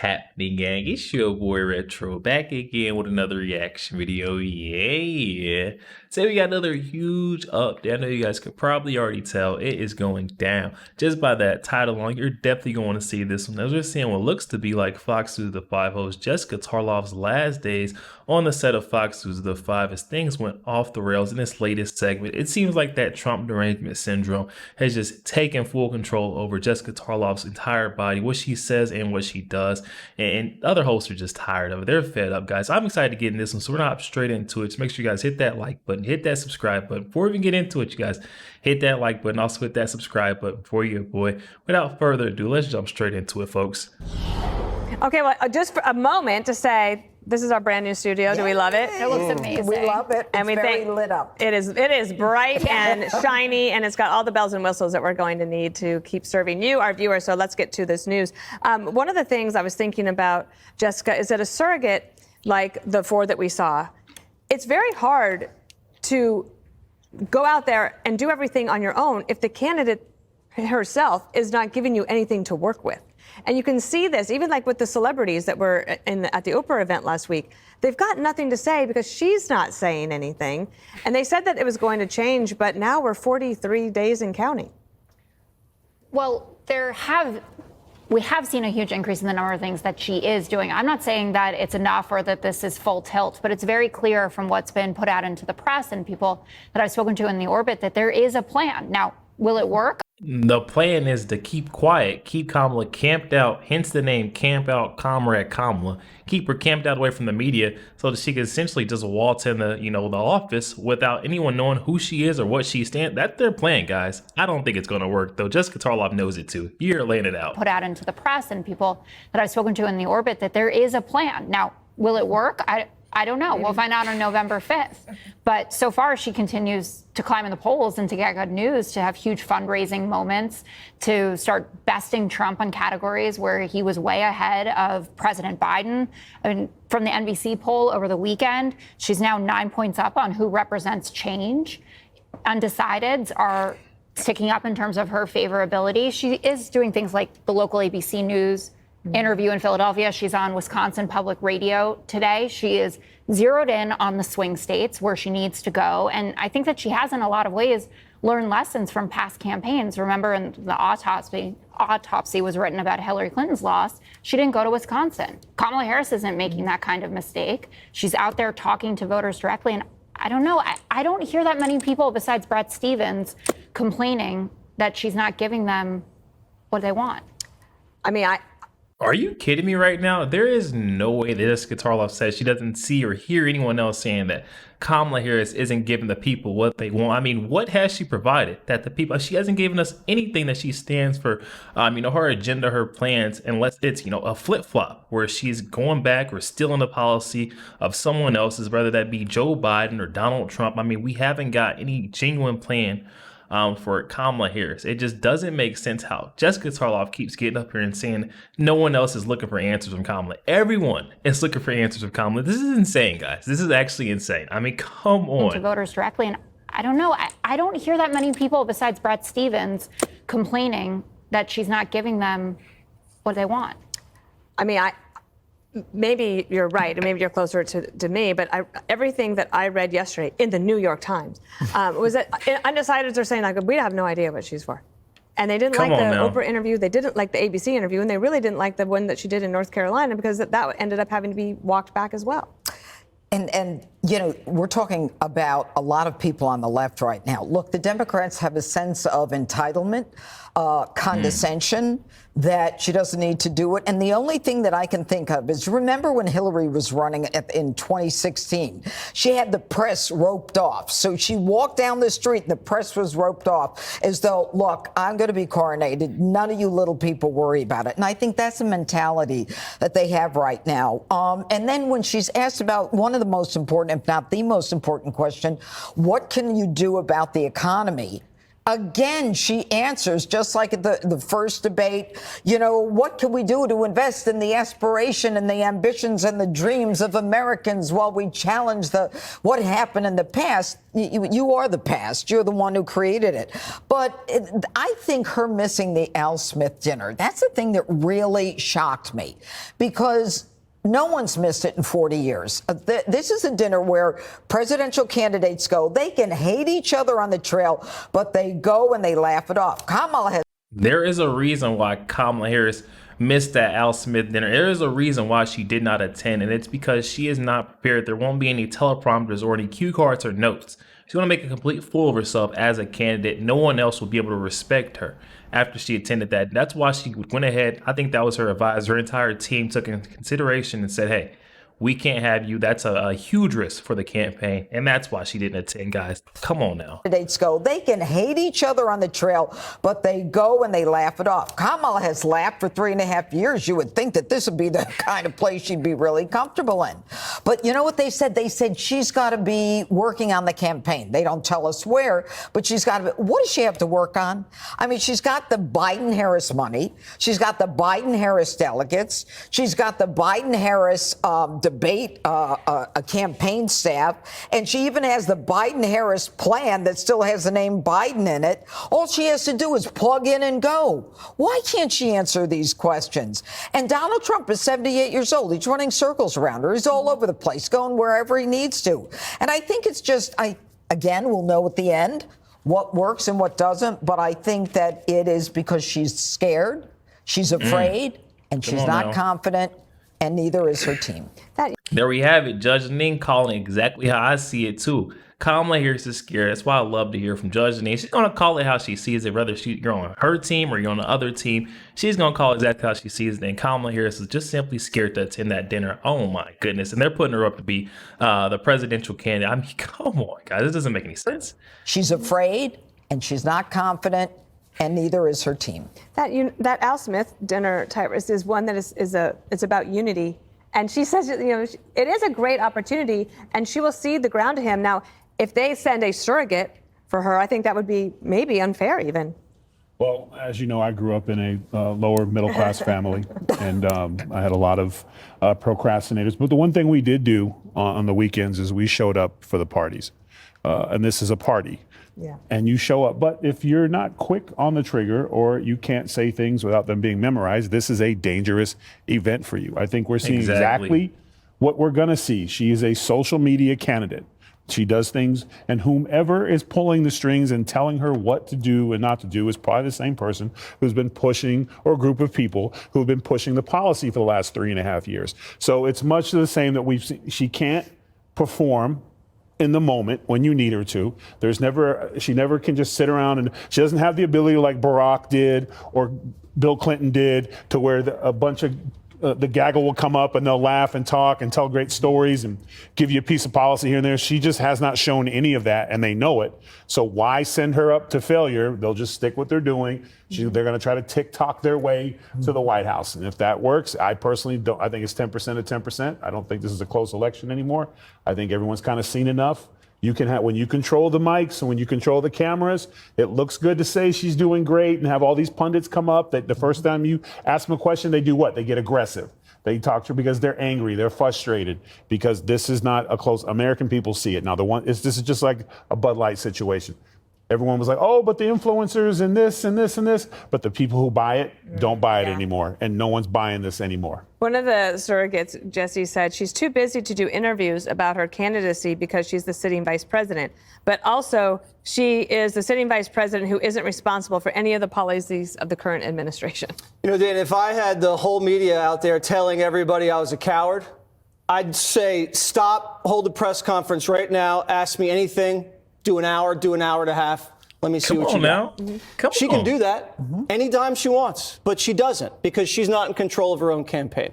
happening, gang? It's your boy Retro back again with another reaction video. Yeah. Today we got another huge update. I know you guys could probably already tell it is going down. Just by that title alone, you're definitely going to see this one. As we're seeing what looks to be like Fox News The 5 host Jessica Tarlov's last days on the set of Fox News The 5 as things went off the rails in this latest segment. It seems like that Trump derangement syndrome has just taken full control over Jessica Tarlov's entire body, what she says and what she does. And other hosts are just tired of it. They're fed up, guys. I'm excited to get in this one, so we're not straight into it. So make sure you guys hit that like button, hit that subscribe button. Before we even get into it, you guys, hit that like button, also hit that subscribe button for you, boy. Without further ado, let's jump straight into it, folks. Okay, well, just for a moment to say, this is our brand new studio. Yay. Do we love it? It looks amazing. We love it. And it's we very think lit up. It is bright and shiny, and it's got all the bells and whistles that we're going to need to keep serving you, our viewers. So let's get to this news. One of the things I was thinking about, Jessica, is that a surrogate like the four that we saw, it's very hard to go out there and do everything on your own if the candidate herself is not giving you anything to work with. And you can see this even like with the celebrities that were at the Oprah event last week. They've got nothing to say because she's not saying anything. And they said that it was going to change, but now we're 43 days and counting. Well, we have seen a huge increase in the number of things that she is doing. I'm not saying that it's enough or that this is full tilt, but it's very clear from what's been put out into the press and people that I've spoken to in the orbit that there is a plan. Now, will it work? The plan is to keep quiet, keep Kamala camped out, hence the name Camp Out Comrade Kamala. Keep her camped out away from the media so that she can essentially just waltz in the office without anyone knowing who she is or what she stands. That's their plan, guys. I don't think it's going to work, though. Jessica Tarlov knows it, too. You're laying it out. Put out into the press and people that I've spoken to in the orbit that there is a plan. Now, will it work? I don't know. We'll find out on November 5th. But so far, she continues to climb in the polls and to get good news, to have huge fundraising moments, to start besting Trump on categories where he was way ahead of President Biden. I mean, from the NBC poll over the weekend, she's now 9 points up on who represents change. Undecideds are sticking up in terms of her favorability. She is doing things like the local ABC News interview in Philadelphia. She's on Wisconsin Public Radio today. She is zeroed in on the swing states where she needs to go. And I think that she has, in a lot of ways, learned lessons from past campaigns. Remember, in the autopsy was written about Hillary Clinton's loss. She didn't go to Wisconsin. Kamala Harris isn't making that kind of mistake. She's out there talking to voters directly. And I don't know. I don't hear that many people besides Brett Stevens complaining that she's not giving them what they want. I mean, Are you kidding me right now? There is no way that Jessica Tarlov says she doesn't see or hear anyone else saying that Kamala Harris isn't giving the people what they want. I mean, what has she provided that the people, she hasn't given us anything that she stands for, her agenda, her plans, unless it's, a flip-flop where she's going back or stealing the policy of someone else's, whether that be Joe Biden or Donald Trump. I mean, we haven't got any genuine plan for Kamala Harris. It just doesn't make sense how Jessica Tarlov keeps getting up here and saying no one else is looking for answers from Kamala. Everyone is looking for answers from Kamala. This is insane, guys. This is actually insane. I mean, come on. To voters directly. And I don't know. I don't hear that many people besides Brett Stevens complaining that she's not giving them what they want. I mean, maybe you're right, and maybe you're closer to me, but everything that I read yesterday in the New York Times was that undecideds are saying, like, we have no idea what she's for. And they didn't like the Oprah interview, they didn't like the ABC interview, and they really didn't like the one that she did in North Carolina because that ended up having to be walked back as well. And we're talking about a lot of people on the left right now. Look, the Democrats have a sense of entitlement, condescension, that she doesn't need to do it. And the only thing that I can think of is, remember when Hillary was running in 2016? She had the press roped off. So she walked down the street and the press was roped off as though, look, I'm going to be coronated. None of you little people worry about it. And I think that's a mentality that they have right now. And then when she's asked about one of the most important, if not the most important question, what can you do about the economy? Again, she answers, just like at the first debate, what can we do to invest in the aspiration and the ambitions and the dreams of Americans while we challenge what happened in the past? You are the past. You're the one who created it. But I think her missing the Al Smith dinner, that's the thing that really shocked me, because no one's missed it in 40 years. This is a dinner where presidential candidates go. They can hate each other on the trail, but they go and they laugh it off. There is a reason why Kamala Harris missed that Al Smith dinner. There is a reason why she did not attend, and it's because she is not prepared. There won't be any teleprompters or any cue cards or notes. She's going to make a complete fool of herself as a candidate. No one else will be able to respect her after she attended that. That's why she went ahead. I think that was her advisor. Her entire team took into consideration and said, hey, we can't have you. That's a huge risk for the campaign. And that's why she didn't attend, guys. Come on now. Candidates go. They can hate each other on the trail, but they go and they laugh it off. Kamala has laughed for 3.5 years. You would think that this would be the kind of place she'd be really comfortable in. But you know what they said? They said she's got to be working on the campaign. They don't tell us where, but she's got to be. What does she have to work on? I mean, she's got the Biden-Harris money. She's got the Biden-Harris delegates. She's got the Biden-Harris debate, a campaign staff, and she even has the Biden-Harris plan that still has the name Biden in it. All she has to do is plug in and go. Why can't she answer these questions? And Donald Trump is 78 years old. He's running circles around her. He's all over the place, going wherever he needs to. And I think it's just, again, we'll know at the end what works and what doesn't, but I think that it is because she's scared, she's afraid, and she's not confident, and neither is her team. There we have it. Judge Jeanine calling exactly how I see it, too. Kamala Harris is scared. That's why I love to hear from Judge Jeanine. She's going to call it how she sees it, whether you're on her team or you're on the other team. She's going to call it exactly how she sees it. And Kamala Harris is just simply scared to attend that dinner. Oh, my goodness. And they're putting her up to be the presidential candidate. I mean, come on, guys. This doesn't make any sense. She's afraid, and she's not confident, and neither is her team. That Al Smith dinner, Tyrus, is one that it's about unity. And she says, it is a great opportunity, and she will cede the ground to him. Now, if they send a surrogate for her, I think that would be maybe unfair even. Well, as you know, I grew up in a lower middle class family, and I had a lot of procrastinators. But the one thing we did do on the weekends is we showed up for the parties. And this is a party. Yeah. And you show up. But if you're not quick on the trigger, or you can't say things without them being memorized, this is a dangerous event for you. I think we're seeing exactly what we're going to see. She is a social media candidate. She does things, and whomever is pulling the strings and telling her what to do and not to do is probably the same person who's been pushing, or a group of people who have been pushing the policy for the last 3.5 years. So it's much the same that we've seen. She can't perform in the moment when you need her to. She never can just sit around, and she doesn't have the ability like Barack did or Bill Clinton did, to where a bunch of the gaggle will come up and they'll laugh and talk and tell great stories and give you a piece of policy here and there. She just has not shown any of that, and they know it. So why send her up to failure? They'll just stick what they're doing. They're going to try to TikTok their way to the White House. And if that works, I personally don't. I think it's 10% to 10%. I don't think this is a close election anymore. I think everyone's kind of seen enough. You can have, when you control the mics and when you control the cameras, it looks good to say she's doing great and have all these pundits come up that the first time you ask them a question, they do what? They get aggressive. They talk to her because they're angry, they're frustrated, because this is not a close. American people see it. Now, this is just like a Bud Light situation. Everyone was like, oh, but the influencers and this and this and this. But the people who buy it don't buy it anymore. And no one's buying this anymore. One of the surrogates, Jesse, said she's too busy to do interviews about her candidacy because she's the sitting vice president. But also, she is the sitting vice president who isn't responsible for any of the policies of the current administration. You know, Dan, if I had the whole media out there telling everybody I was a coward, I'd say, stop, hold a press conference right now, ask me anything. Do an hour and a half. Let me see what you got. She can do that anytime she wants, but she doesn't, because she's not in control of her own campaign.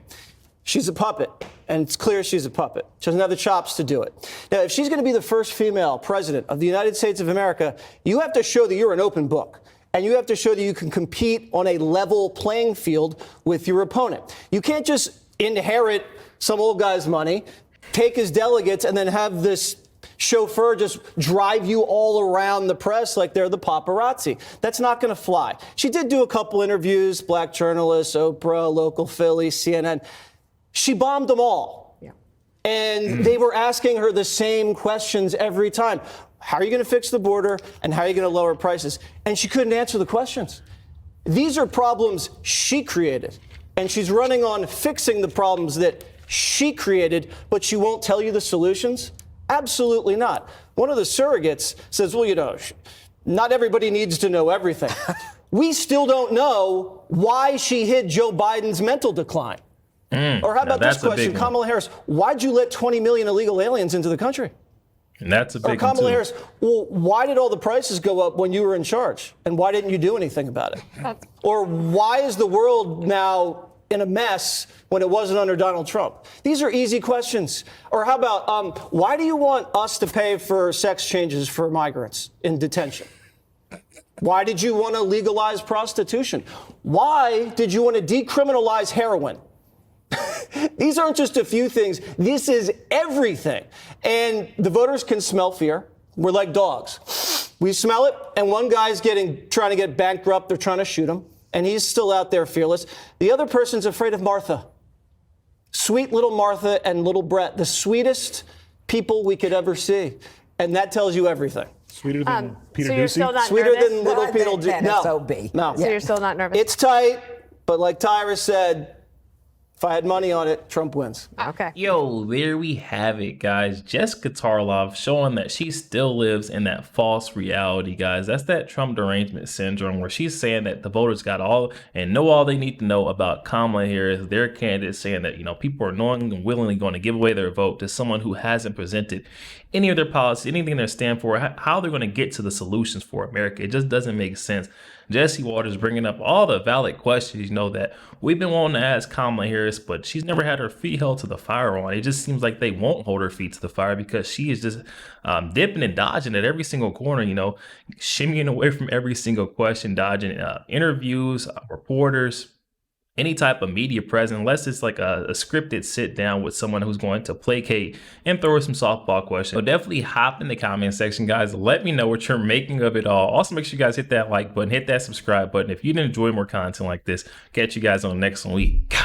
She's a puppet, and it's clear she's a puppet. She doesn't have the chops to do it. Now, if she's going to be the first female president of the United States of America, you have to show that you're an open book. And you have to show that you can compete on a level playing field with your opponent. You can't just inherit some old guy's money, take his delegates, and then have this chauffeur just drive you all around the press like they're the paparazzi. That's not going to fly. She did do a couple interviews, black journalists, Oprah, local Philly, CNN. She bombed them all. Yeah. And they were asking her the same questions every time. How are you going to fix the border and how are you going to lower prices? And she couldn't answer the questions. These are problems she created. And she's running on fixing the problems that she created, but she won't tell you the solutions? Absolutely not. One of the surrogates says, well, you know, not everybody needs to know everything. We still don't know why she hid Joe Biden's mental decline. Or how about this question, Kamala Harris, why'd you let 20 million illegal aliens into the country? And that's a big one, too. Or Kamala Harris, well, why did all the prices go up when you were in charge? And why didn't you do anything about it? Or why is the world now in a mess when it wasn't under Donald Trump? These are easy questions. Or how about, why do you want us to pay for sex changes for migrants in detention? Why did you want to legalize prostitution? Why did you want to decriminalize heroin? These aren't just a few things. This is everything. And the voters can smell fear. We're like dogs. We smell it, and one guy's trying to get bankrupt. They're trying to shoot him, and he's still out there fearless. The other person's afraid of Martha. Sweet little Martha and little Brett, the sweetest people we could ever see. And that tells you everything. Sweeter than Peter so you're Ducey? still not Sweeter nervous? than little Peter Ducey. No. So you're still not nervous? It's tight, but like Tyra said, if I had money on it, Trump wins. Okay. Yo, there we have it, guys. Jessica Tarlov showing that she still lives in that false reality, guys. That's that Trump derangement syndrome where she's saying that the voters got all and know all they need to know about Kamala Harris, their candidate, saying that, you know, people are knowingly and willingly going to give away their vote to someone who hasn't presented any of their policies, anything they stand for, how they're going to get to the solutions for America. It just doesn't make sense. Jesse Waters bringing up all the valid questions, you know, that we've been wanting to ask Kamala Harris, but she's never had her feet held to the fire on. It just seems like they won't hold her feet to the fire because she is just dipping and dodging at every single corner, you know, shimmying away from every single question, dodging interviews, reporters, any type of media presence, unless it's like a scripted sit down with someone who's going to placate and throw some softball questions. So definitely hop in the comment section, guys. Let me know what you're making of it all. Also, make sure you guys hit that like button, hit that subscribe button. If you did enjoy more content like this, catch you guys on the next week.